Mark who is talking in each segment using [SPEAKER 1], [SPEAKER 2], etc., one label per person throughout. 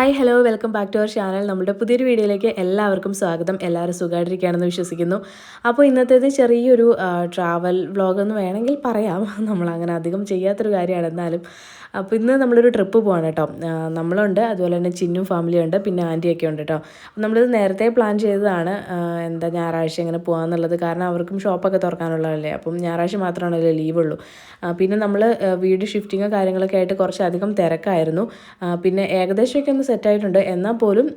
[SPEAKER 1] Hi hello welcome back to our channel. നമ്മുടെ പുതിയൊരു വീഡിയോയിലേക്ക് എല്ലാവർക്കും സ്വാഗതം. എല്ലാവരും സുഖമായിട്ടിരിക്കുകയാണെന്ന് വിശ്വസിക്കുന്നു. അപ്പോൾ ഇന്നത്തേത് ചെറിയൊരു ട്രാവൽ വ്ളോഗെന്ന് വേണമെങ്കിൽ പറയാം. നമ്മളങ്ങനെ അധികം ചെയ്യാത്തൊരു കാര്യമാണ്. എന്നാലും അപ്പോൾ ഇന്ന് നമ്മളൊരു ട്രിപ്പ് പോവാണ് കേട്ടോ. നമ്മളുണ്ട്, അതുപോലെ തന്നെ ചിന്നും ഫാമിലിയും ഉണ്ട്, പിന്നെ ആൻറ്റിയൊക്കെ ഉണ്ട് കേട്ടോ. നമ്മളിത് നേരത്തെ പ്ലാൻ ചെയ്തതാണ്, ഞായറാഴ്ച ഇങ്ങനെ പോകാമെന്നുള്ളത്. കാരണം അവർക്കും ഷോപ്പൊക്കെ തുറക്കാനുള്ളതല്ലേ, അപ്പം ഞായറാഴ്ച മാത്രമാണല്ലോ ലീവുള്ളൂ. പിന്നെ നമ്മൾ വീട് ഷിഫ്റ്റിങ്ങോ കാര്യങ്ങളൊക്കെ ആയിട്ട് കുറച്ചധികം തിരക്കായിരുന്നു. പിന്നെ ഏകദേശമൊക്കെ ഒന്ന് സെറ്റായിട്ടുണ്ട്. എന്നാൽ പോലും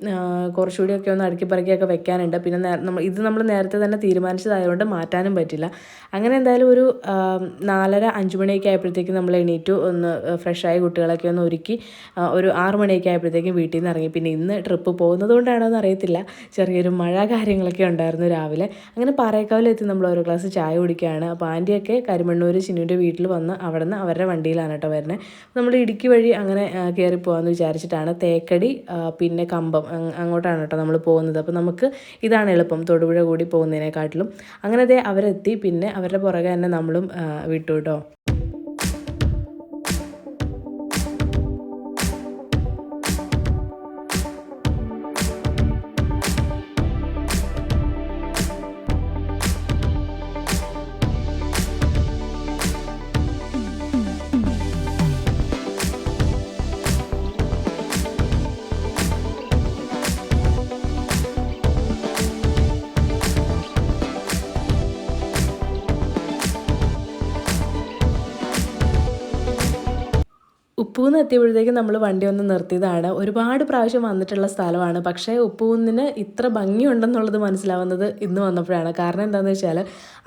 [SPEAKER 1] കുറച്ചുകൂടിയൊക്കെ ഒന്ന് അടുക്കി പറക്കിയൊക്കെ വെക്കാനുണ്ട്. പിന്നെ നമ്മൾ നേരത്തെ തന്നെ തീരുമാനിച്ചതായതുകൊണ്ട് മാറ്റാനും പറ്റില്ല. അങ്ങനെ എന്തായാലും ഒരു 4:30-5 മണിയൊക്കെ ആയപ്പോഴത്തേക്കും നമ്മൾ എണീറ്റു, ഒന്ന് ഫ്രഷായി കുട്ടികളൊക്കെ ഒന്ന് ഒരുക്കി ഒരു 6 മണിയൊക്കെ ആയപ്പോഴത്തേക്കും വീട്ടിൽ നിന്ന് ഇറങ്ങി. പിന്നെ ഇന്ന് ട്രിപ്പ് പോകുന്നത് കൊണ്ടാണോ എന്ന് അറിയത്തില്ല, ചെറിയൊരു മഴ കാര്യങ്ങളൊക്കെ ഉണ്ടായിരുന്നു രാവിലെ. അങ്ങനെ പാറേക്കാവിലെത്തി നമ്മൾ ഒരു ഗ്ലാസ് ചായ കുടിക്കുകയാണ്. അപ്പോൾ ആൻറ്റിയൊക്കെ കരിമണ്ണൂർ ചിന്നുവിൻ്റെ വീട്ടിൽ വന്ന് അവിടെ നിന്ന് അവരുടെ വണ്ടിയിലാണ് കേട്ടോ വരുന്നത്. നമ്മൾ ഇടുക്കി വഴി അങ്ങനെ കയറി പോകാമെന്ന് വിചാരിച്ചിട്ടാണ്. തേക്കടി പിന്നെ കമ്പം അങ്ങോട്ടാണ് കേട്ടോ നമ്മൾ പോകുന്നത്. അപ്പോൾ നമുക്ക് ഇതാണ് എളുപ്പം, തൊടുപുഴ കൂടി പോകുന്നതിനെക്കാട്ടിലും. അങ്ങനെ അവരെത്തി, പിന്നെ അവരുടെ പുറകെ തന്നെ നമ്മളും വിട്ടു കേട്ടോ. ഉപ്പൂന്ന് എത്തിയപ്പോഴത്തേക്കും നമ്മൾ വണ്ടി ഒന്ന് നിർത്തിയതാണ്. ഒരുപാട് പ്രാവശ്യം വന്നിട്ടുള്ള സ്ഥലമാണ്, പക്ഷേ ഉപ്പൂന്നിന് ഇത്ര ഭംഗിയുണ്ടെന്നുള്ളത് മനസ്സിലാവുന്നത് ഇന്ന് വന്നപ്പോഴാണ്. കാരണം എന്താണെന്ന് വെച്ചാൽ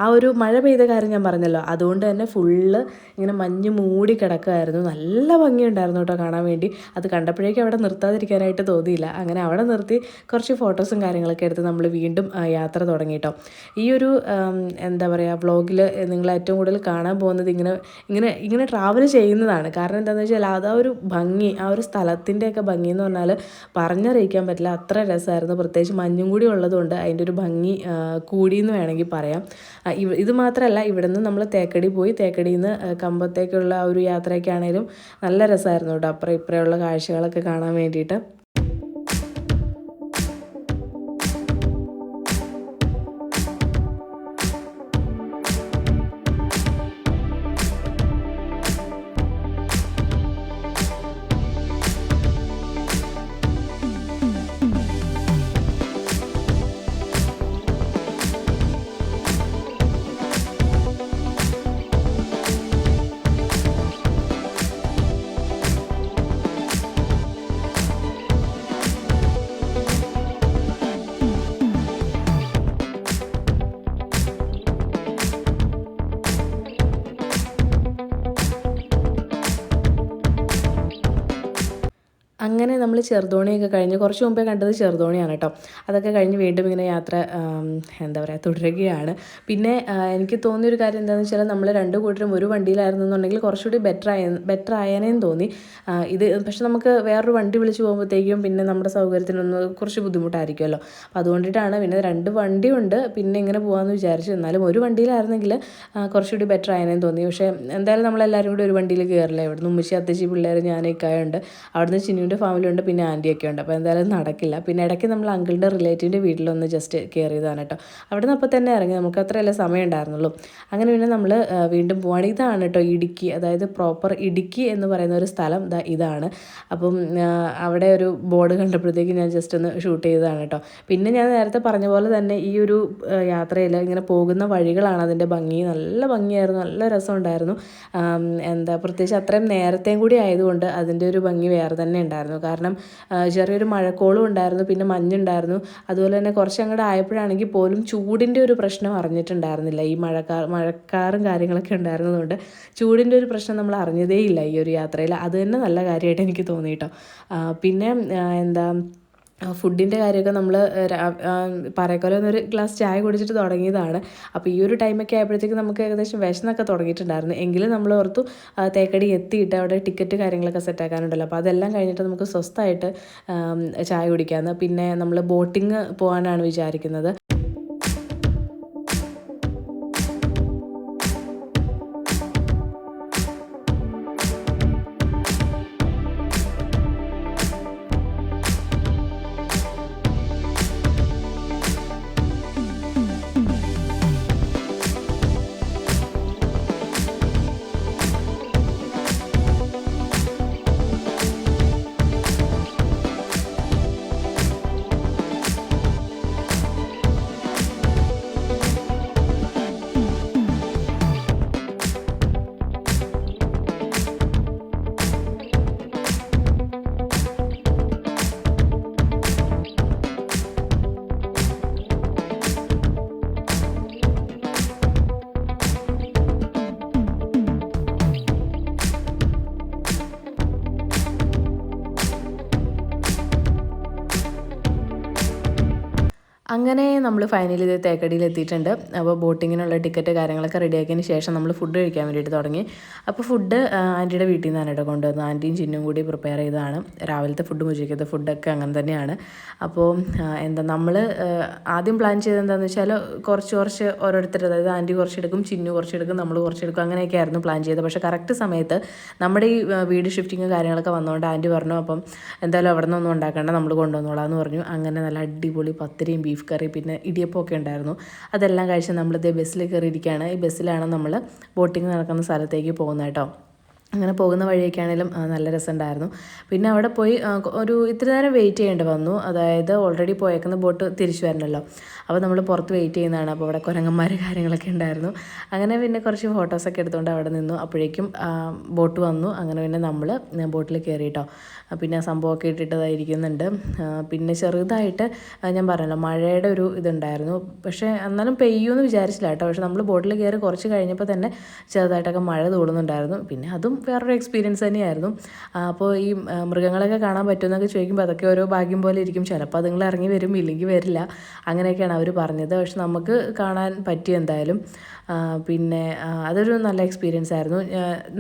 [SPEAKER 1] ആ ഒരു മഴ പെയ്ത കാര്യം ഞാൻ പറഞ്ഞല്ലോ, അതുകൊണ്ട് തന്നെ ഫുള്ള് ഇങ്ങനെ മഞ്ഞ് മൂടി കിടക്കുമായിരുന്നു. നല്ല ഭംഗിയുണ്ടായിരുന്നു കേട്ടോ കാണാൻ വേണ്ടി. അത് കണ്ടപ്പോഴേക്കും അവിടെ നിർത്താതിരിക്കാനായിട്ട് തോന്നിയില്ല. അങ്ങനെ അവിടെ നിർത്തി കുറച്ച് ഫോട്ടോസും കാര്യങ്ങളൊക്കെ എടുത്ത് നമ്മൾ വീണ്ടും യാത്ര തുടങ്ങി കേട്ടോ. ഈ ഒരു വ്ളോഗിൽ നിങ്ങൾ ഏറ്റവും കൂടുതൽ കാണാൻ പോകുന്നത് ഇങ്ങനെ ട്രാവൽ ചെയ്യുന്നതാണ്. കാരണം എന്താണെന്ന് വെച്ചാൽ അതാ ഒരു ഭംഗി, ആ ഒരു സ്ഥലത്തിൻ്റെയൊക്കെ ഭംഗി എന്ന് പറഞ്ഞാൽ പറഞ്ഞറിയിക്കാൻ പറ്റില്ല, അത്ര രസമായിരുന്നു. പ്രത്യേകിച്ച് മഞ്ഞും കൂടി ഉള്ളതുകൊണ്ട് അതിൻ്റെ ഒരു ഭംഗി കൂടിയെന്ന് വേണമെങ്കിൽ പറയാം. ഇത് മാത്രമല്ല, ഇവിടെ നിന്ന് നമ്മൾ തേക്കടി പോയി, തേക്കടിയിൽ നിന്ന് കമ്പത്തേക്കുള്ള ആ ഒരു യാത്രയൊക്കെ ആണെങ്കിലും നല്ല രസമായിരുന്നു കേട്ടോ, അപ്പുറം ഇപ്പുറമുള്ള കാഴ്ചകളൊക്കെ കാണാൻ വേണ്ടിയിട്ട്. അങ്ങനെ നമ്മൾ ചെറുതോണിയൊക്കെ കഴിഞ്ഞ്, കുറച്ച് മുമ്പേ കണ്ടത് ചെറുതോണിയാണ് കേട്ടോ. അതൊക്കെ കഴിഞ്ഞ് വീണ്ടും ഇങ്ങനെ യാത്ര തുടരുകയാണ്. പിന്നെ എനിക്ക് തോന്നിയൊരു കാര്യം എന്താണെന്ന് വെച്ചാൽ, നമ്മൾ രണ്ട് കൂട്ടരും ഒരു വണ്ടിയിലായിരുന്നെന്നുണ്ടെങ്കിൽ കുറച്ചുകൂടി ബെറ്റർ ആയേനേന്ന് തോന്നി. പക്ഷെ നമുക്ക് വേറൊരു വണ്ടി വിളിച്ച് പോകുമ്പോഴത്തേക്കും പിന്നെ നമ്മുടെ സൗകര്യത്തിനൊന്ന് കുറച്ച് ബുദ്ധിമുട്ടായിരിക്കുമല്ലോ. അപ്പോൾ അതുകൊണ്ടിട്ടാണ് പിന്നെ 2 വണ്ടിയുണ്ട്, പിന്നെ ഇങ്ങനെ പോകാമെന്ന് വിചാരിച്ചു. എന്നാലും ഒരു വണ്ടിയിലായിരുന്നെങ്കിൽ കുറച്ചുകൂടി ബെറ്റർ ആയേനേന്ന് തോന്നി. പക്ഷേ എന്തായാലും നമ്മളെല്ലാവരും കൂടി ഒരു വണ്ടിയിൽ കയറില്ല. ഇവിടുന്ന് ഉമ്മച്ചി, അത്തച്ചി, പിള്ളേർ, ഞാൻ, ഇക്കായുണ്ട്. അവിടുന്ന് ചിന്നുവിൻ്റെ ഫാമിലി ഉണ്ട്, പിന്നെ ആൻറ്റിയൊക്കെ ഉണ്ട്. അപ്പോൾ എന്തായാലും നടക്കില്ല. പിന്നെ ഇടയ്ക്ക് നമ്മൾ അങ്കിളിൻ്റെ റിലേറ്റീവിൻ്റെ വീട്ടിലൊന്ന് ജസ്റ്റ് കയറിയതാണ് കേട്ടോ. അവിടെ നിന്ന് അപ്പോൾ തന്നെ ഇറങ്ങി, നമുക്ക് അത്രയല്ലേ സമയം ഉണ്ടായിരുന്നുള്ളൂ. അങ്ങനെ പിന്നെ നമ്മൾ വീണ്ടും പോവാണ്. ഇതാണ് കേട്ടോ ഇടുക്കി, അതായത് പ്രോപ്പർ ഇടുക്കി എന്ന് പറയുന്ന ഒരു സ്ഥലം ഇതാണ്. അപ്പം അവിടെ ഒരു ബോർഡ് കണ്ടപ്പോഴത്തേക്ക് ഞാൻ ജസ്റ്റ് ഒന്ന് ഷൂട്ട് ചെയ്തതാണ് കേട്ടോ. പിന്നെ ഞാൻ നേരത്തെ പറഞ്ഞ പോലെ തന്നെ ഈ ഒരു യാത്രയിൽ ഇങ്ങനെ പോകുന്ന വഴികളാണ് അതിൻ്റെ ഭംഗി. നല്ല ഭംഗിയായിരുന്നു, നല്ല രസമുണ്ടായിരുന്നു. പ്രത്യേകിച്ച് അത്രയും നേരത്തെയും കൂടി ആയതുകൊണ്ട് അതിൻ്റെ ഒരു ഭംഗി വേറെ തന്നെ ഉണ്ടായിരുന്നു. കാരണം ചെറിയൊരു മഴക്കോളും ഉണ്ടായിരുന്നു, പിന്നെ മഞ്ഞുണ്ടായിരുന്നു. അതുപോലെ തന്നെ കുറച്ച് അങ്ങോട്ട് ആയപ്പോഴാണെങ്കിൽ പോലും ചൂടിൻ്റെ ഒരു പ്രശ്നം അറിഞ്ഞിട്ടുണ്ടായിരുന്നില്ല. ഈ മഴക്കാറും കാര്യങ്ങളൊക്കെ ഉണ്ടായിരുന്നതുകൊണ്ട് ചൂടിൻ്റെ ഒരു പ്രശ്നം നമ്മൾ അറിഞ്ഞതേയില്ല ഈ ഒരു യാത്രയിൽ. അത് തന്നെ നല്ല കാര്യമായിട്ട് എനിക്ക് തോന്നി കേട്ടോ. പിന്നെ ഫുഡിൻ്റെ കാര്യമൊക്കെ നമ്മൾ പറയക്കോലെ ഒരു ഗ്ലാസ് ചായ കുടിച്ചിട്ട് തുടങ്ങിയതാണ്. അപ്പോൾ ഈ ഒരു ടൈമൊക്കെ ആയപ്പോഴത്തേക്ക് നമുക്ക് ഏകദേശം വിശന്നൊക്കെ തുടങ്ങിയിട്ടുണ്ടായിരുന്നു. എങ്കിലും നമ്മൾ ഓർത്തു തേക്കടി എത്തിയിട്ട് അവിടെ ടിക്കറ്റ് കാര്യങ്ങളൊക്കെ സെറ്റാക്കാനുണ്ടല്ലോ, അപ്പോൾ അതെല്ലാം കഴിഞ്ഞിട്ട് നമുക്ക് സ്വസ്ഥമായിട്ട് ചായ കുടിക്കാമെന്ന്. പിന്നെ നമ്മൾ ബോട്ടിങ് പോകാനാണ് വിചാരിക്കുന്നത്. അങ്ങനെ നമ്മൾ ഫൈനലി ഇത് തേക്കടിയിൽ എത്തിയിട്ടുണ്ട്. അപ്പോൾ ബോട്ടിങ്ങിനുള്ള ടിക്കറ്റ് കാര്യങ്ങളൊക്കെ റെഡിയാക്കിയതിന് ശേഷം നമ്മൾ ഫുഡ് കഴിക്കാൻ വേണ്ടിയിട്ട് തുടങ്ങി. അപ്പോൾ ഫുഡ് ആൻറ്റിയുടെ വീട്ടിൽ നിന്നാണ് കേട്ടോ കൊണ്ടുവന്നത്. ആൻറ്റിയും ചിന്നും കൂടി പ്രിപ്പയർ ചെയ്തതാണ്. രാവിലത്തെ ഫുഡും ഉച്ചയ്ക്കത്തെ ഫുഡൊക്കെ അങ്ങനെ തന്നെയാണ്. അപ്പോൾ നമ്മൾ ആദ്യം പ്ലാൻ ചെയ്തത് എന്താണെന്ന് വെച്ചാൽ കുറച്ച് ഓരോരുത്തർ, അതായത് ആൻറ്റി കുറച്ചെടുക്കും, ചിന്നു കുറച്ചെടുക്കും, നമ്മൾ കുറച്ചെടുക്കും, അങ്ങനെയൊക്കെ ആയിരുന്നു പ്ലാൻ ചെയ്തത്. പക്ഷേ കറക്റ്റ് സമയത്ത് നമ്മുടെ ഈ വീട് ഷിഫ്റ്റിങ് കാര്യങ്ങളൊക്കെ വന്നുകൊണ്ട് ആൻറ്റി പറഞ്ഞു, അപ്പം എന്തായാലും അവിടെ നിന്നൊന്നും ഉണ്ടാക്കേണ്ട, നമ്മൾ കൊണ്ടുവന്നോളാം എന്ന് പറഞ്ഞു. അങ്ങനെ നല്ല അടിപൊളി പത്തിരിയും ബീഫ് കറി പിന്നെ ഇടിയപ്പമൊക്കെ ഉണ്ടായിരുന്നു. അതെല്ലാം കഴിച്ച് നമ്മളിതേ ബസ്സിൽ കയറിയിരിക്കുകയാണ്. ഈ ബസ്സിലാണ് നമ്മൾ ബോട്ടിങ് നടക്കുന്ന സ്ഥലത്തേക്ക് പോകുന്നത് കേട്ടോ. അങ്ങനെ പോകുന്ന വഴിയൊക്കെ ആണെങ്കിലും നല്ല രസമുണ്ടായിരുന്നു. പിന്നെ അവിടെ പോയി ഒരു ഇത്തിരി നേരം വെയിറ്റ് ചെയ്യേണ്ടി വന്നു. അതായത് ഓൾറെഡി പോയേക്കുന്ന ബോട്ട് തിരിച്ചു വരണമല്ലോ. അപ്പോൾ നമ്മൾ പുറത്ത് വെയിറ്റ് ചെയ്യുന്നതാണ്. അപ്പോൾ അവിടെ കുരങ്ങന്മാർ കാര്യങ്ങളൊക്കെ ഉണ്ടായിരുന്നു. അങ്ങനെ പിന്നെ കുറച്ച് ഫോട്ടോസൊക്കെ എടുത്തുകൊണ്ട് അവിടെ നിന്നു. അപ്പോഴേക്കും ബോട്ട് വന്നു. അങ്ങനെ പിന്നെ നമ്മൾ ബോട്ടിൽ കയറി കേട്ടോ. പിന്നെ ആ സംഭവമൊക്കെ ഇട്ടിട്ടതായിരിക്കുന്നുണ്ട്. പിന്നെ ചെറുതായിട്ട് ഞാൻ പറഞ്ഞല്ലോ മഴയുടെ ഒരു ഇതുണ്ടായിരുന്നു. പക്ഷേ എന്നാലും പെയ്യുമെന്ന് വിചാരിച്ചില്ല കേട്ടോ. പക്ഷേ നമ്മൾ ബോട്ടിൽ കയറി കുറച്ച് കഴിഞ്ഞപ്പോൾ തന്നെ ചെറുതായിട്ടൊക്കെ മഴ തൂളുന്നുണ്ടായിരുന്നു. പിന്നെ അതും വേറൊരു എക്സ്പീരിയൻസ് തന്നെയായിരുന്നു. അപ്പോൾ ഈ മൃഗങ്ങളൊക്കെ കാണാൻ പറ്റുമെന്നൊക്കെ ചോദിക്കുമ്പോൾ അതൊക്കെ ഓരോ ഭാഗ്യം പോലെ ഇരിക്കും. ചിലപ്പോൾ അതുങ്ങൾ ഇറങ്ങി വരും, ഇല്ലെങ്കിൽ വരില്ല. അങ്ങനെയൊക്കെയാണ് അവർ പറഞ്ഞത്. പക്ഷെ നമുക്ക് കാണാൻ പറ്റി എന്തായാലും. പിന്നെ അതൊരു നല്ല എക്സ്പീരിയൻസ് ആയിരുന്നു.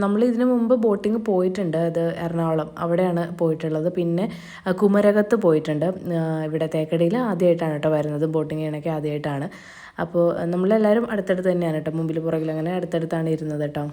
[SPEAKER 1] നമ്മൾ ഇതിനു മുമ്പ് ബോട്ടിങ് പോയിട്ടുണ്ട്. അത് എറണാകുളം അവിടെയാണ് പോയിട്ടുള്ളത്. പിന്നെ കുമരകത്ത് പോയിട്ടുണ്ട്. ഇവിടെ തേക്കടിയിൽ ആദ്യമായിട്ടാണ് കേട്ടോ വരുന്നത്. ബോട്ടിങ് ചെയ്യണൊക്കെ ആദ്യമായിട്ടാണ്. അപ്പോൾ നമ്മളെല്ലാവരും അടുത്തടുത്ത് തന്നെയാണ് കേട്ടോ, മുമ്പിൽ പുറകിൽ അങ്ങനെ അടുത്തടുത്താണ് ഇരുന്നത് കേട്ടോ.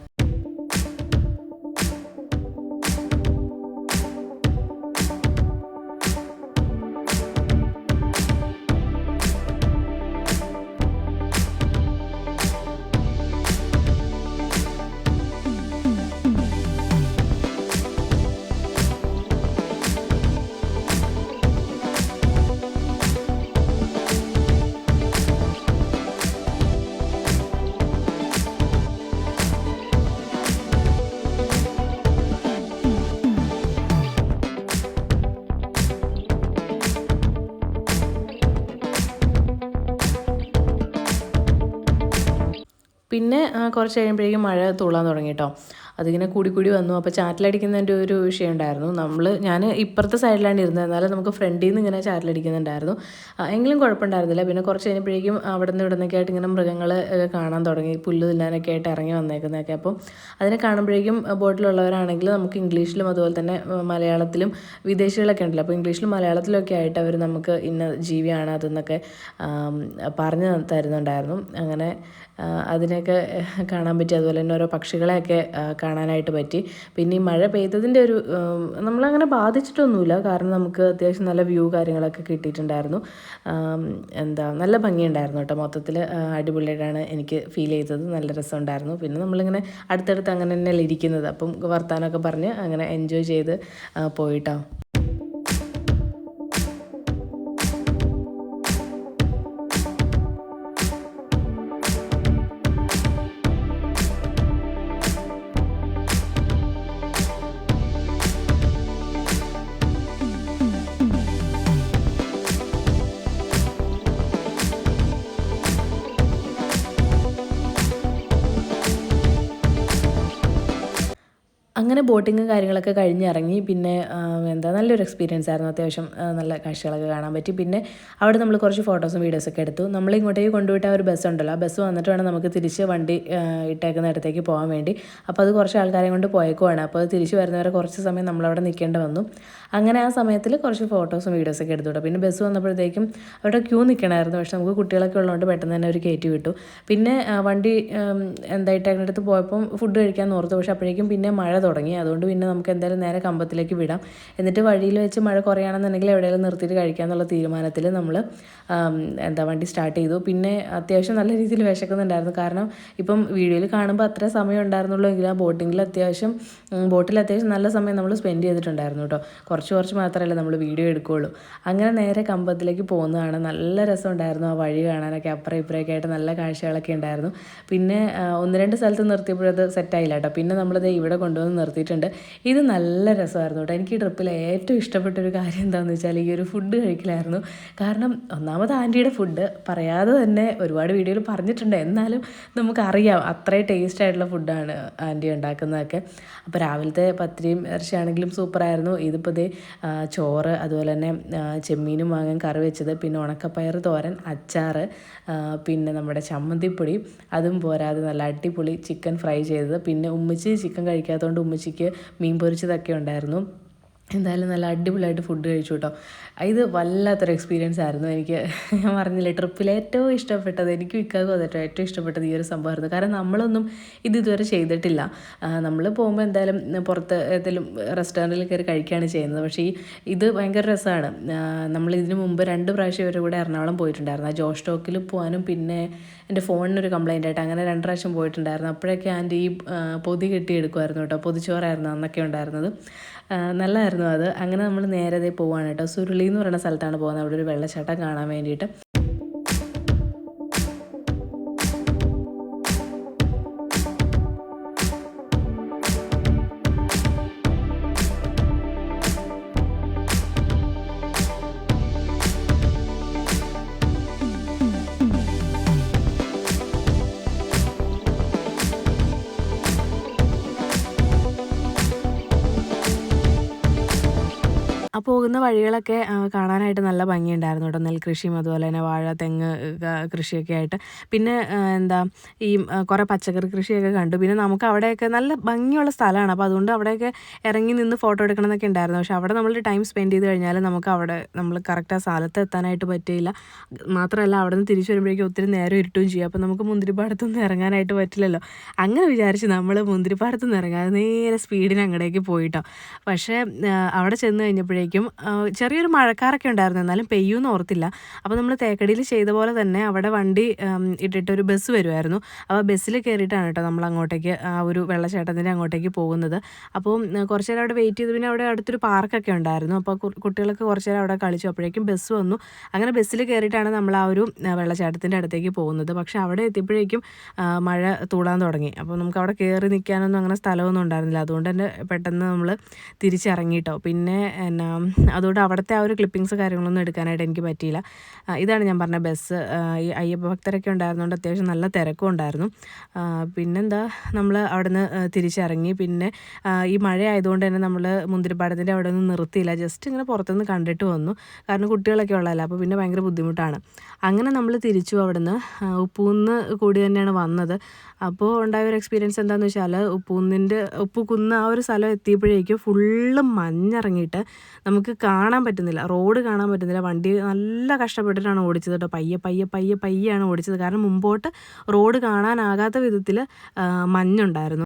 [SPEAKER 1] പിന്നെ കുറച്ച് കഴിയുമ്പോഴേക്കും മഴ തുള്ളാൻ തുടങ്ങി കേട്ടോ. അതിങ്ങനെ കൂടി വന്നു. അപ്പോൾ ചാറ്റലടിക്കുന്നതിൻ്റെ ഒരു വിഷയം ഉണ്ടായിരുന്നു. ഞാൻ ഇപ്പുറത്തെ സൈഡിലാണ് ഇരുന്നത്, എന്നാലും നമുക്ക് ഫ്രണ്ടിൽ നിന്ന് ഇങ്ങനെ ചാറ്റലടിക്കുന്നുണ്ടായിരുന്നു. എങ്കിലും കുഴപ്പമുണ്ടായിരുന്നില്ല. പിന്നെ കുറച്ച് കഴിഞ്ഞപ്പോഴേക്കും അവിടെ നിന്ന് ഇവിടെ നിന്നൊക്കെ ആയിട്ട് ഇങ്ങനെ മൃഗങ്ങൾ കാണാൻ തുടങ്ങി, പുല്ല് തിന്നാനൊക്കെ ആയിട്ട് ഇറങ്ങി വന്നേക്കുന്നതൊക്കെ. അപ്പം അതിനെ കാണുമ്പോഴേക്കും ബോട്ടിലുള്ളവരാണെങ്കിൽ നമുക്ക് ഇംഗ്ലീഷിലും അതുപോലെ തന്നെ മലയാളത്തിലും വിദേശികളൊക്കെ ഉണ്ടല്ലോ, അപ്പോൾ ഇംഗ്ലീഷിലും മലയാളത്തിലൊക്കെ ആയിട്ട് അവർ നമുക്ക് ഇന്ന ജീവിയാണ് അതെന്നൊക്കെ പറഞ്ഞു തരുന്നുണ്ടായിരുന്നു. അങ്ങനെ അതിനെയൊക്കെ കാണാൻ പറ്റി. അതുപോലെ തന്നെ ഓരോ പക്ഷികളെയൊക്കെ കാണാനായിട്ട് പറ്റി. പിന്നെ ഈ മഴ പെയ്തതിൻ്റെ ഒരു നമ്മളങ്ങനെ ബാധിച്ചിട്ടൊന്നുമില്ല. കാരണം നമുക്ക് അത്യാവശ്യം നല്ല വ്യൂ കാര്യങ്ങളൊക്കെ കിട്ടിയിട്ടുണ്ടായിരുന്നു. നല്ല ഭംഗിയുണ്ടായിരുന്നു കേട്ടോ. മൊത്തത്തിൽ അടിപൊളിയായിട്ടാണ് എനിക്ക് ഫീൽ ചെയ്തത്. നല്ല രസമുണ്ടായിരുന്നു. പിന്നെ നമ്മളിങ്ങനെ അടുത്തടുത്ത് അങ്ങനെ തന്നെയല്ലേ ഇരിക്കുന്നത്. അപ്പം വർത്താനമൊക്കെ പറഞ്ഞ് അങ്ങനെ എൻജോയ് ചെയ്ത് പോയിട്ടോ. അങ്ങനെ ബോട്ടിങ്ങും കാര്യങ്ങളൊക്കെ കഴിഞ്ഞിറങ്ങി. പിന്നെ നല്ലൊരു എക്സ്പീരിയൻസ് ആയിരുന്നു. അത്യാവശ്യം നല്ല കാഴ്ചകളൊക്കെ കാണാൻ പറ്റി. പിന്നെ അവിടെ നമ്മൾ കുറച്ച് ഫോട്ടോസും വീഡിയോസൊക്കെ എടുത്തു. നമ്മളിങ്ങോട്ടേക്ക് കൊണ്ടുപോയിട്ട് ആ ഒരു ബസ് ഉണ്ടല്ലോ, ആ ബസ് വന്നിട്ട് വേണം നമുക്ക് തിരിച്ച് വണ്ടി ഇട്ടേക്കുന്ന ഇടത്തേക്ക് പോകാൻ വേണ്ടി. അപ്പോൾ അത് കുറച്ച് ആൾക്കാരെ കൊണ്ട് പോയേക്കുവാണ്. അപ്പോൾ അത് തിരിച്ച് വരുന്നവരെ കുറച്ച് സമയം നമ്മളവിടെ നിൽക്കേണ്ടി വന്നു. അങ്ങനെ ആ സമയത്തിൽ കുറച്ച് ഫോട്ടോസും വീഡിയോസൊക്കെ എടുത്തു കേട്ടോ. പിന്നെ ബസ് വന്നപ്പോഴത്തേക്കും അവിടെ ക്യൂ നിൽക്കണമായിരുന്നു. പക്ഷെ നമുക്ക് കുട്ടികളൊക്കെ ഉള്ളതുകൊണ്ട് പെട്ടെന്ന് തന്നെ അവർ കയറ്റി വിട്ടു. പിന്നെ വണ്ടി ഇട്ടേക്കടുത്ത് പോയപ്പം ഫുഡ് കഴിക്കാൻ ഓർത്തു. പക്ഷെ അപ്പോഴേക്കും പിന്നെ മഴ തുടങ്ങി. അതുകൊണ്ട് പിന്നെ നമുക്ക് എന്തായാലും നേരെ കമ്പത്തിലേക്ക് വിടാം. എന്നിട്ട് വഴിയിൽ വെച്ച് മഴ കുറയുകയാണെന്നുണ്ടെങ്കിൽ എവിടെയെങ്കിലും നിർത്തിയിട്ട് കഴിക്കാമെന്നുള്ള തീരുമാനത്തിൽ നമ്മൾ വണ്ടി സ്റ്റാർട്ട് ചെയ്തു. പിന്നെ അത്യാവശ്യം നല്ല രീതിയിൽ വിശക്കുന്നുണ്ടായിരുന്നു. കാരണം ഇപ്പം വീഡിയോയിൽ കാണുമ്പോൾ അത്ര സമയം ഉണ്ടായിരുന്നുള്ളൂ എങ്കിൽ ആ ബോട്ടിൽ അത്യാവശ്യം നല്ല സമയം നമ്മൾ സ്പെൻഡ് ചെയ്തിട്ടുണ്ടായിരുന്നു കേട്ടോ. കുറച്ച് മാത്രമല്ല നമ്മൾ വീഡിയോ എടുക്കുകയുള്ളൂ. അങ്ങനെ നേരെ കമ്പത്തിലേക്ക് പോകുന്നതാണ്. നല്ല രസമുണ്ടായിരുന്നു ആ വഴി കാണാനൊക്കെ. അപ്പുറം ഇപ്പുറമൊക്കെ ആയിട്ട് നല്ല കാഴ്ചകളൊക്കെ ഉണ്ടായിരുന്നു. പിന്നെ 1-2 സ്ഥലത്ത് നിർത്തിയപ്പോഴത് സെറ്റായില്ല കേട്ടോ. പിന്നെ നമ്മളിത് ഇവിടെ കൊണ്ടുവന്ന് നിർത്തിയിട്ടുണ്ട്. ഇത് നല്ല രസമായിരുന്നു കേട്ടോ. എനിക്ക് ഈ ട്രിപ്പിൽ ഏറ്റവും ഇഷ്ടപ്പെട്ടൊരു കാര്യം എന്താണെന്ന് വെച്ചാൽ ഈ ഒരു ഫുഡ് കഴിക്കലായിരുന്നു. കാരണം ഒന്നാമത് ആൻറ്റിയുടെ ഫുഡ് പറയാതെ തന്നെ ഒരുപാട് വീഡിയോയിൽ പറഞ്ഞിട്ടുണ്ട്, എന്നാലും നമുക്കറിയാം അത്രയും ടേസ്റ്റ് ആയിട്ടുള്ള ഫുഡാണ് ആൻറ്റി ഉണ്ടാക്കുന്നതൊക്കെ. അപ്പോൾ രാവിലത്തെ പത്തിരിയും ഇറച്ചിയാണെങ്കിലും സൂപ്പറായിരുന്നു. ഇതിപ്പോൾ ദേ ചോറ്, അതുപോലെ തന്നെ ചെമ്മീനും മാങ്ങയും കറി വെച്ചത്, പിന്നെ ഉണക്കപ്പയർ തോരൻ, അച്ചാർ, പിന്നെ നമ്മുടെ ചമ്മന്തിപ്പൊടി, അതും പോരാതെ നല്ല അടിപൊളി ചിക്കൻ ഫ്രൈ ചെയ്തത്. പിന്നെ ഉമ്മച്ചി ചിക്കൻ കഴിക്കാത്തതുകൊണ്ട് ഉമ്മച്ചിക്ക് മീൻ പൊരിച്ചതൊക്കെ ഉണ്ടായിരുന്നു. എന്തായാലും നല്ല അടിപൊളിയായിട്ട് ഫുഡ് കഴിച്ചു കേട്ടോ. ഇത് വല്ലാത്തൊരു എക്സ്പീരിയൻസ് ആയിരുന്നു. എനിക്ക് ഞാൻ പറഞ്ഞില്ലേ, ട്രിപ്പിൽ ഏറ്റവും ഇഷ്ടപ്പെട്ടത്, എനിക്കും ഇക്കാക്കും അതേറ്റോ ഏറ്റവും ഇഷ്ടപ്പെട്ടത് ഈ ഒരു സംഭവമായിരുന്നു. കാരണം നമ്മളൊന്നും ഇതുവരെ ചെയ്തിട്ടില്ല. നമ്മൾ പോകുമ്പോൾ എന്തായാലും പുറത്ത് ഏതെങ്കിലും റെസ്റ്റോറൻറ്റിൽ കയറി കഴിക്കുകയാണ് ചെയ്യുന്നത്. പക്ഷേ ഇത് ഭയങ്കര രസമാണ്. നമ്മൾ ഇതിന് മുമ്പ് 2 പ്രാവശ്യം ഇവരുടെ കൂടെ എറണാകുളം പോയിട്ടുണ്ടായിരുന്നു. ആ ജോഷ് ടോക്കിൽ പോകാനും പിന്നെ എൻ്റെ ഫോണിനൊരു കംപ്ലൈൻ്റ് ആയിട്ട് അങ്ങനെ 2 പ്രാവശ്യം പോയിട്ടുണ്ടായിരുന്നു. അപ്പോഴൊക്കെ ആൻറ്റി ഈ പൊതി കെട്ടിയെടുക്കുമായിരുന്നു കേട്ടോ. പൊതിച്ചോറായിരുന്നു അന്നൊക്കെ ഉണ്ടായിരുന്നത്. നല്ലതായിരുന്നു അത്. അങ്ങനെ നമ്മൾ നേരെ പോവാണ് കേട്ടോ. സുരുളി എന്ന് പറയുന്ന സ്ഥലത്താണ് പോകുന്നത്. അവിടെ ഒരു വെള്ളച്ചാട്ടം കാണാൻ വേണ്ടിയിട്ട്. ആ പോകുന്ന വഴികളൊക്കെ കാണാനായിട്ട് നല്ല ഭംഗിയുണ്ടായിരുന്നു കേട്ടോ. നെൽകൃഷിയും അതുപോലെ തന്നെ വാഴ, തെങ്ങ് കൃഷിയൊക്കെ ആയിട്ട്. പിന്നെ എന്താ ഈ കുറേ പച്ചക്കറി കൃഷിയൊക്കെ കണ്ടു. പിന്നെ നമുക്ക് അവിടെയൊക്കെ നല്ല ഭംഗിയുള്ള സ്ഥലമാണ്. അപ്പോൾ അതുകൊണ്ട് അവിടെയൊക്കെ ഇറങ്ങി നിന്ന് ഫോട്ടോ എടുക്കണം എന്നൊക്കെ ഉണ്ടായിരുന്നു. പക്ഷേ അവിടെ നമ്മൾ ടൈം സ്പെൻഡ് ചെയ്ത് കഴിഞ്ഞാൽ നമുക്ക് അവിടെ നമ്മൾ കറക്റ്റ് ആ സ്ഥലത്ത് എത്താനായിട്ട് പറ്റിയില്ല. മാത്രമല്ല അവിടെ നിന്ന് തിരിച്ചു വരുമ്പോഴേക്കും ഒത്തിരി നേരം ഇരുട്ടുകയും ചെയ്യും. അപ്പോൾ നമുക്ക് മുന്തിരിപ്പാടത്തൊന്നും ഇറങ്ങാനായിട്ട് പറ്റില്ലല്ലോ. അങ്ങനെ വിചാരിച്ച് നമ്മൾ മുന്തിരിപ്പാടത്തൊന്നും ഇറങ്ങാതെ നേരെ സ്പീഡിന് അങ്ങടേക്ക് പോയിട്ടോ. പക്ഷേ അവിടെ ചെന്ന് കഴിഞ്ഞപ്പോഴേക്കും ചെറിയൊരു മഴക്കാറൊക്കെ ഉണ്ടായിരുന്നു, എന്നാലും പെയ്യുമെന്ന് ഓർത്തില്ല. അപ്പോൾ നമ്മൾ തേക്കടിയിൽ ചെയ്ത പോലെ തന്നെ അവിടെ വണ്ടി ഇട്ടിട്ടൊരു ബസ് വരുമായിരുന്നു. അപ്പോൾ ബസ്സിൽ കയറിയിട്ടാണ് കേട്ടോ നമ്മൾ അങ്ങോട്ടേക്ക് ആ ഒരു വെള്ളച്ചാട്ടത്തിൻ്റെ അങ്ങോട്ടേക്ക് പോകുന്നത്. അപ്പോൾ കുറച്ച് നേരം അവിടെ വെയിറ്റ് ചെയ്ത് പിന്നെ അവിടെ അടുത്തൊരു പാർക്കൊക്കെ ഉണ്ടായിരുന്നു. അപ്പോൾ കുട്ടികളൊക്കെ കുറച്ച് നേരം അവിടെ കളിച്ചു. അപ്പോഴേക്കും ബസ് വന്നു. അങ്ങനെ ബസ്സിൽ കയറിയിട്ടാണ് നമ്മൾ ആ ഒരു വെള്ളച്ചാട്ടത്തിൻ്റെ അടുത്തേക്ക് പോകുന്നത്. പക്ഷേ അവിടെ എത്തിയപ്പോഴേക്കും മഴ തൂടാൻ തുടങ്ങി. അപ്പോൾ നമുക്ക് അവിടെ കയറി നിൽക്കാനൊന്നും അങ്ങനെ സ്ഥലമൊന്നും ഉണ്ടായിരുന്നില്ല. അതുകൊണ്ട് തന്നെ പെട്ടെന്ന് നമ്മൾ തിരിച്ചിറങ്ങിയിട്ടോ. പിന്നെ എന്നാ അതുകൊണ്ട് അവിടുത്തെ ആ ഒരു ക്ലിപ്പിങ്സ് കാര്യങ്ങളൊന്നും എടുക്കാനായിട്ട് എനിക്ക് പറ്റിയില്ല. ഇതാണ് ഞാൻ പറഞ്ഞ ബസ്. ഈ അയ്യപ്പ ഭക്തരൊക്കെ ഉണ്ടായിരുന്നുകൊണ്ട് അത്യാവശ്യം നല്ല തിരക്കും ഉണ്ടായിരുന്നു. പിന്നെന്താ നമ്മൾ അവിടെ നിന്ന് തിരിച്ചിറങ്ങി. പിന്നെ ഈ മഴ ആയതുകൊണ്ട് തന്നെ നമ്മൾ മുന്തിരിപ്പാടത്തിൻ്റെ അവിടെ നിന്ന് നിർത്തിയില്ല. ജസ്റ്റ് ഇങ്ങനെ പുറത്തുനിന്ന് കണ്ടിട്ട് വന്നു. കാരണം കുട്ടികളൊക്കെ ഉള്ളതല്ല. അപ്പോൾ പിന്നെ ഭയങ്കര ബുദ്ധിമുട്ടാണ്. അങ്ങനെ നമ്മൾ തിരിച്ചു അവിടെ നിന്ന് ഉപ്പൂന്ന് കൂടി തന്നെയാണ് വന്നത്. അപ്പോൾ ഉണ്ടായ ഒരു എക്സ്പീരിയൻസ് എന്താണെന്ന് വെച്ചാൽ ഉപ്പുകുന്ന് ആ ഒരു സ്ഥലം എത്തിയപ്പോഴേക്കും ഫുള്ള് മഞ്ഞിറങ്ങിയിട്ട് നമുക്ക് കാണാൻ പറ്റുന്നില്ല, റോഡ് കാണാൻ പറ്റുന്നില്ല. വണ്ടി നല്ല കഷ്ടപ്പെട്ടിട്ടാണ് ഓടിച്ചത് കേട്ടോ. പയ്യെയാണ് ഓടിച്ചത്. കാരണം മുമ്പോട്ട് റോഡ് കാണാനാകാത്ത വിധത്തിൽ മഞ്ഞുണ്ടായിരുന്നു.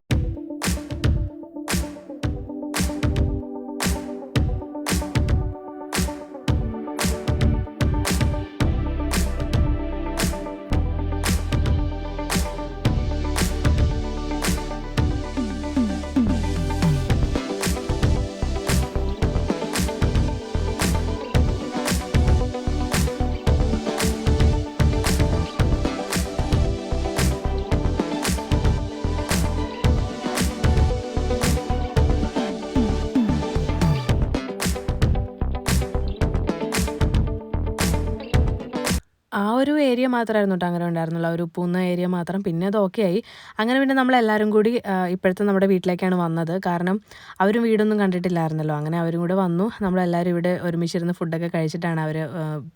[SPEAKER 1] ആ ഒരു ഏരിയ മാത്രമായിരുന്നു കേട്ടോ അങ്ങനെ ഉണ്ടായിരുന്നുള്ളൂ. ഒരു ഉപ്പുന്ന ഏരിയ മാത്രം. പിന്നെ അത് ഓക്കെ ആയി. അങ്ങനെ പിന്നെ നമ്മളെല്ലാവരും കൂടി ഇപ്പോഴത്തെ നമ്മുടെ വീട്ടിലേക്കാണ് വന്നത്. കാരണം അവരും വീടൊന്നും കണ്ടിട്ടില്ലായിരുന്നല്ലോ. അങ്ങനെ അവരും കൂടെ വന്നു. നമ്മളെല്ലാവരും ഇവിടെ ഒരുമിച്ചിരുന്ന് ഫുഡൊക്കെ കഴിച്ചിട്ടാണ് അവർ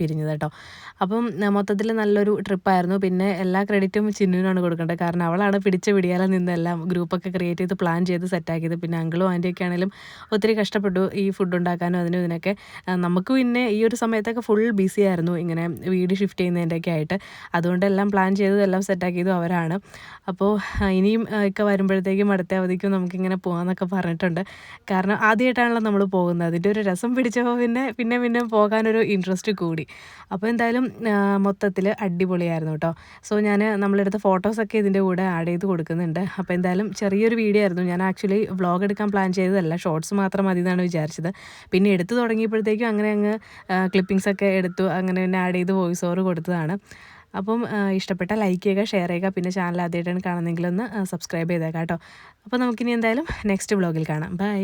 [SPEAKER 1] പിരിഞ്ഞത് കേട്ടോ. അപ്പം മൊത്തത്തിൽ നല്ലൊരു ട്രിപ്പായിരുന്നു. പിന്നെ എല്ലാ ക്രെഡിറ്റും ചിന്നുവിനാണ് കൊടുക്കേണ്ടത്. കാരണം അവളാണ് പിടിച്ച പിടിയാലെ നിന്നെല്ലാം ഗ്രൂപ്പൊക്കെ ക്രിയേറ്റ് ചെയ്ത് പ്ലാൻ ചെയ്ത് സെറ്റാക്കിയത്. പിന്നെ അങ്കിളും ആൻറ്റിയൊക്കെ ആണെങ്കിലും ഒത്തിരി കഷ്ടപ്പെട്ടു ഈ ഫുഡ് ഉണ്ടാക്കാനും അതിനും ഇതിനൊക്കെ. നമുക്ക് പിന്നെ ഈ ഒരു സമയത്തൊക്കെ ഫുൾ ബിസി ആയിരുന്നു ഇങ്ങനെ വീട് ഷിഫ്റ്റ് ചെയ്യുന്നതിൻ്റെയൊക്കെ ആയിട്ട്. അതുകൊണ്ട് എല്ലാം പ്ലാൻ ചെയ്തതും എല്ലാം സെറ്റാക്കിയതും അവരാണ്. അപ്പോൾ ഇനിയും ഒക്കെ വരുമ്പോഴത്തേക്കും അടുത്ത അവധിക്കും നമുക്കിങ്ങനെ പോകാമെന്നൊക്കെ പറഞ്ഞിട്ടുണ്ട്. കാരണം ആദ്യമായിട്ടാണല്ലോ നമ്മൾ പോകുന്നത്. അതിൻ്റെ ഒരു രസം പിടിച്ചപ്പോൾ പിന്നെ പോകാനൊരു ഇൻട്രസ്റ്റ് കൂടി. അപ്പോൾ എന്തായാലും മൊത്തത്തിൽ അടിപൊളിയായിരുന്നു കേട്ടോ. സോ ഞാൻ നമ്മളെടുത്ത ഫോട്ടോസൊക്കെ ഇതിൻ്റെ കൂടെ ആഡ് ചെയ്ത് കൊടുക്കുന്നുണ്ട്. അപ്പോൾ എന്തായാലും ചെറിയൊരു വീഡിയോ ആയിരുന്നു. ഞാൻ ആക്ച്വലി വ്ളോഗ് എടുക്കാൻ പ്ലാൻ ചെയ്തതല്ല, ഷോർട്സ് മാത്രം മതി എന്നാണ് വിചാരിച്ചത്. പിന്നെ എടുത്തു തുടങ്ങിയപ്പോഴത്തേക്കും അങ്ങനെ അങ്ങ് ക്ലിപ്പിങ്സൊക്കെ എടുത്തു. അങ്ങനെ പിന്നെ ആഡ് ചെയ്ത് വോയിസ് ഓവർ കൊടുത്തതാണ്. അപ്പം ഇഷ്ടപ്പെട്ട ലൈക്ക് ചെയ്യുക, ഷെയർ ചെയ്യുക, പിന്നെ ചാനൽ ആദ്യമായിട്ടാണ് കാണുന്നതെങ്കിൽ ഒന്ന് സബ്സ്ക്രൈബ് ചെയ്തേക്കാം കേട്ടോ. അപ്പോൾ നമുക്കിനി എന്തായാലും നെക്സ്റ്റ് വ്ളോഗിൽ കാണാം. ബൈ.